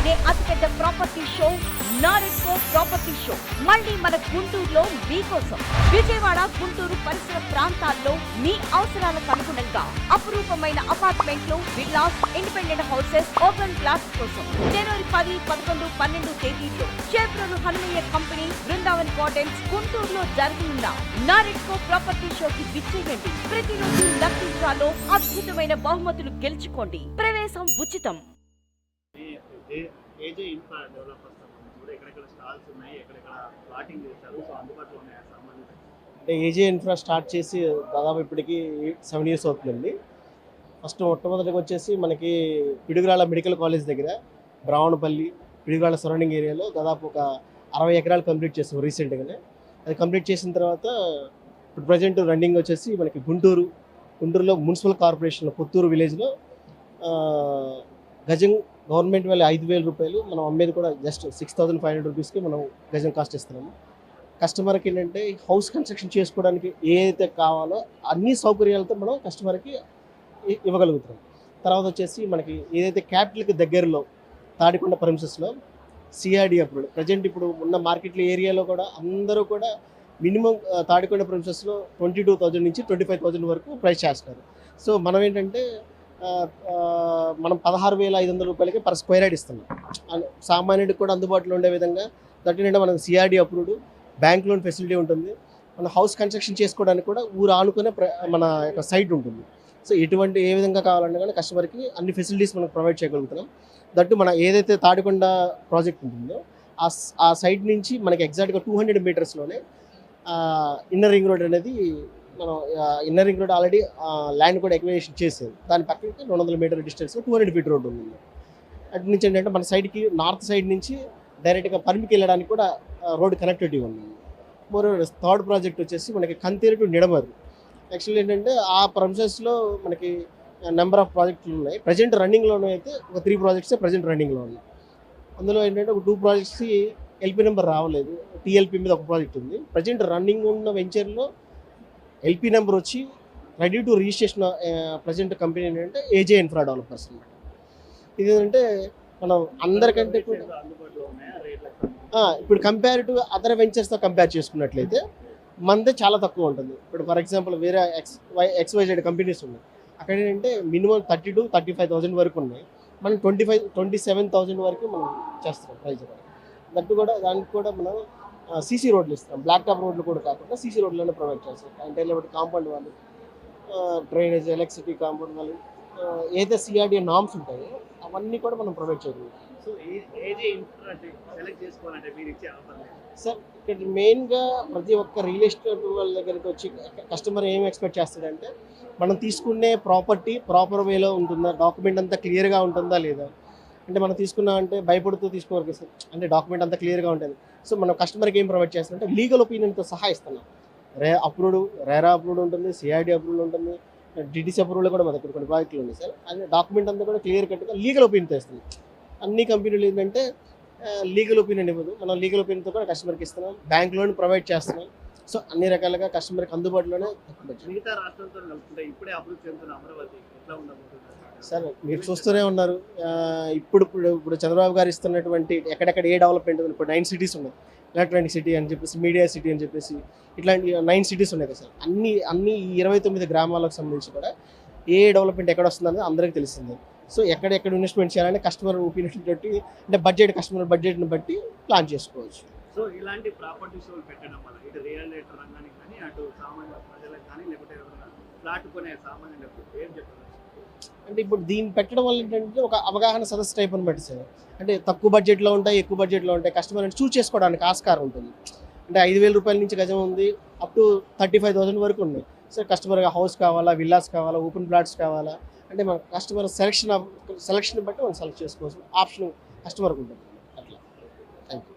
దేశంలోనే అతిపెద్ద property show NAREDCO property show మళ్ళీ మన గుంటూరులో మీకోసం. విజయవాడ, గుంటూరు పరిసర ప్రాంతాల్లో మీ అవసరాలకు అనుగుణంగా అపురూపమైన అపార్ట్మెంట్లు, villas, independent houses, open plots కోసం జనవరి 10, 11, 12 తేదీల్లో చేబ్రోలు హనుమయ్య కంపెనీ, బృందావన్ గార్డెన్స్, గుంటూరులో జరగనున్న నారెడ్కో ప్రాపర్టీ షోకి విచ్చేయండి. ప్రతిరోజు లక్కీ డ్రాలో అద్భుతమైన బహుమతులు గెలుచుకోండి. ప్రవేశం ఉచితం. ఏజే ఇన్ఫ్రా డెవలపర్స్ కూడా ఎక్కడెక్కడ స్టాల్స్ ఉన్నాయి, ఎక్కడెక్కడ ప్లాటింగ్ చేశారు, సో అందుబాటులో ఉన్నాయి సంబంధించి. అంటే ఏజే ఇన్ఫ్రా స్టార్ట్ చేసి దాదాపు ఇప్పటికి 7 years అవుతుందండి. మొట్టమొదటిగా వచ్చేసి మనకి పిడుగురాళ్ళ మెడికల్ కాలేజ్ దగ్గర బ్రాహ్మణపల్లి, పిడుగురాళ్ళ సరౌండింగ్ ఏరియాలో దాదాపు ఒక 60 ఎకరాలు కంప్లీట్ చేస్తాం రీసెంట్గానే. అది కంప్లీట్ చేసిన తర్వాత ఇప్పుడు ప్రజెంట్ రన్నింగ్ వచ్చేసి మనకి గుంటూరులో మున్సిపల్ కార్పొరేషన్లో పుత్తూరు విలేజ్లో గజం గవర్నమెంట్ వేల 5,000 రూపాయలు, మనం అమ్మేది కూడా జస్ట్ 6,500 రూపీస్కి మనం గజం కాస్ట్ ఇస్తున్నాము. కస్టమర్కి ఏంటంటే హౌస్ కన్స్ట్రక్షన్ చేసుకోవడానికి ఏదైతే కావాలో అన్ని సౌకర్యాలతో మనం కస్టమర్కి ఇవ్వగలుగుతాం. తర్వాత వచ్చేసి మనకి ఏదైతే క్యాపిటల్కి దగ్గరలో తాడికొండ ప్రెమిసెస్లో సిఆర్డి అప్రూవ్డ్ ప్రజెంట్ ఇప్పుడు ఉన్న మార్కెట్లో ఏరియాలో కూడా అందరూ కూడా మినిమం తాడికొండ ప్రెమిసెస్లో 22,000 నుంచి 25,000 వరకు ప్రైస్ చేస్తారు. సో మనం ఏంటంటే మనం 16,500 రూపాయలకి పర్ స్క్వేర్ యార్డ్ ఇస్తున్నాం. సామాన్యుడికి కూడా అందుబాటులో ఉండే విధంగా దట్టినంటే మనకు CRD approved bank loan facility ఉంటుంది. మన హౌస్ కన్స్ట్రక్షన్ చేసుకోవడానికి కూడా ఊరు ఆనుకునే మన యొక్క సైట్ ఉంటుంది. సో ఎటువంటి ఏ విధంగా కావాలన్నా కానీ కస్టమర్కి అన్ని ఫెసిలిటీస్ మనకు ప్రొవైడ్ చేయగలుగుతున్నాం. దట్టు మన ఏదైతే తాడికొండ ప్రాజెక్ట్ ఉంటుందో ఆ సైట్ నుంచి మనకి ఎగ్జాక్ట్గా 200 మీటర్స్లోనే ఇన్నర్ రింగ్ రోడ్ అనేది మనం inner ring road already land కూడా ఎక్విజిషన్ చేసేది. దాని పక్కన 200 మీటర్ డిస్టెన్స్లో 200 ఫీట్ రోడ్ ఉంది. అటు నుంచి ఏంటంటే మన సైడ్కి నార్త్ సైడ్ నుంచి డైరెక్ట్గా పర్మికి వెళ్ళడానికి కూడా రోడ్ కనెక్టివిటీ ఉంది. మోరోవర్ థర్డ్ ప్రాజెక్ట్ వచ్చేసి మనకి కంతేరు టు నిడమరు. యాక్చువల్లీ ఏంటంటే ఆ ప్రెమిసెస్లో మనకి నెంబర్ ఆఫ్ ప్రాజెక్టులు ఉన్నాయి. ప్రజెంట్ రన్నింగ్లోనే అయితే ఒక 3 ప్రాజెక్ట్సే ప్రజెంట్ రన్నింగ్లో ఉన్నాయి. అందులో ఏంటంటే ఒక 2 ప్రాజెక్ట్స్కి ఎల్పీ నెంబర్ రావలేదు. టీఎల్పీ మీద ఒక ప్రాజెక్ట్ ఉంది. ప్రజెంట్ రన్నింగ్ ఉన్న వెంచర్లో ఎల్పీ నెంబర్ వచ్చి ready to registration present company ఏంటంటే ఏజే ఇన్ఫ్రా డెవలపర్స్ అనమాట. ఇది ఏంటంటే మనం అందరికంటే కూడా ఇప్పుడు కంపేర్ టు అదర్ వెంచర్స్తో కంపేర్ చేసుకున్నట్లయితే మనదే చాలా తక్కువ ఉంటుంది. ఇప్పుడు ఫర్ ఎగ్జాంపుల్ వేరే XYZ కంపెనీస్ ఉన్నాయి. అక్కడ ఏంటంటే మినిమం 30,000 to 35,000 వరకు ఉన్నాయి. మనం 27,000 వరకు మనం చేస్తాం ప్రైజ్. దట్టు కూడా దానికి కూడా మనం సీసీ రోడ్లు ఇస్తాం. బ్లాక్ టాప్ రోడ్లు కూడా కాకుండా సీసీ రోడ్లోనే ప్రొవైడ్ చేస్తాం. అంటే లేకపోతే కాంపౌండ్ వాళ్ళు, డ్రైనేజ్, ఎలక్ట్రిసిటీ, కాంపౌండ్ వాళ్ళు ఏదైతే సిఆర్డీ నామ్స్ ఉంటాయో అవన్నీ కూడా మనం ప్రొవైడ్ చేయగలుగుతాం. సో ఏజే ఇన్ఫ్రా సెలెక్ట్ చేసుకోవాలంటే మీరు ఇచ్చే ఆఫర్ సార్ ఇక్కడ మెయిన్గా ప్రతి ఒక్క రియల్ ఎస్టేట్ వాళ్ళ దగ్గరికి వచ్చి కస్టమర్ ఏం ఎక్స్పెక్ట్ చేస్తాడంటే మనం తీసుకునే ప్రాపర్టీ ప్రాపర్ వేలో ఉంటుందా, డాక్యుమెంట్ అంతా క్లియర్గా ఉంటుందా లేదా. అంటే మనం తీసుకున్నామంటే భయపడుతూ తీసుకోవాలి సార్. అంటే డాక్యుమెంట్ అంతా క్లియర్గా ఉంటుంది. సో మనం కస్టమర్కి ఏం ప్రొవైడ్ చేస్తామంటే లీగల్ ఒపీనియన్తో సహా ఇస్తున్నాం. రేరా అప్రూవ్డ్ ఉంటుంది, సిఆర్డీ అప్రూవ్డ్ ఉంటుంది, డిటిసి అప్రూవ్డ్ కూడా మన దగ్గర కొన్ని ప్రాజెక్టులు ఉన్నాయి సార్. అది డాక్యుమెంట్ అంతా కూడా క్లియర్ కట్గా లీగల్ ఒపీనియన్తో ఇస్తున్నాం. అన్ని కంపెనీలు ఏంటంటే లీగల్ ఒపీనియన్ ఇవ్వదు, మనం లీగల్ ఒపీనియన్తో కూడా కస్టమర్కి ఇస్తున్నాం. బ్యాంక్ లోన్ ప్రొవైడ్ చేస్తున్నాం. సో అన్ని రకాలుగా కస్టమర్కి అందుబాటులోనే మిగతా రాష్ట్రాలతో కలుపుకుంటే ఇప్పుడే అభివృద్ధి చెందుతున్న అమరావతి ఎట్లా ఉండబోతుంది సార్? మీరు చూస్తూనే ఉన్నారు. ఇప్పుడు చంద్రబాబు గారు ఇస్తున్నటువంటి ఎక్కడెక్కడ ఏ డెవలప్మెంట్ ఉంది. ఇప్పుడు 9 cities ఉన్నాయి. ఎలక్ట్రానిక్ సిటీ అని చెప్పేసి, మీడియా సిటీ అని చెప్పేసి ఇట్లాంటి 9 cities ఉన్నాయి కదా సార్. అన్ని 29 గ్రామాలకు సంబంధించి కూడా ఏ డెవలప్మెంట్ ఎక్కడ వస్తుందనేది అందరికీ తెలిసిందే. సో ఎక్కడెక్కడ ఇన్వెస్ట్మెంట్ చేయాలని కస్టమర్ ఒపీనియన్ బట్టి, అంటే కస్టమర్ బడ్జెట్ని బట్టి ప్లాన్ చేసుకోవచ్చు. సో ఇలాంటి ప్రాపర్టీ షోలు పెట్టడం వల్ల ఇటు రియల్ ఎస్టేట్ రంగానికి కానీ, అటు సామాన్య ప్రజలకు కానీ, లేకపోతే ఫ్లాట్ కొనే సామాన్యులకు ఏం చెప్తారు? అంటే ఇప్పుడు దీన్ని పెట్టడం వల్ల ఏంటంటే ఒక అవగాహన సదస్సు టైప్ అని బట్టి సార్. అంటే తక్కువ బడ్జెట్లో ఉంటాయి, ఎక్కువ బడ్జెట్లో ఉంటాయి. కస్టమర్ అంటే చూస్ చేసుకోవడానికి ఆస్కారం ఉంటుంది. అంటే 5,000 రూపాయల నుంచి గజం ఉంది, అప్ టు 35,000 వరకు ఉన్నాయి. సో కస్టమర్గా హౌస్ కావాలా, విల్లాస్ కావాలా, ఓపెన్ ప్లాట్స్ కావాలా, అంటే మన కస్టమర్ సెలక్షన్ బట్టి మనం సెలెక్ట్ చేసుకోవచ్చు. ఆప్షన్ కస్టమర్కి ఉంటుంది. అట్లా. Thank you.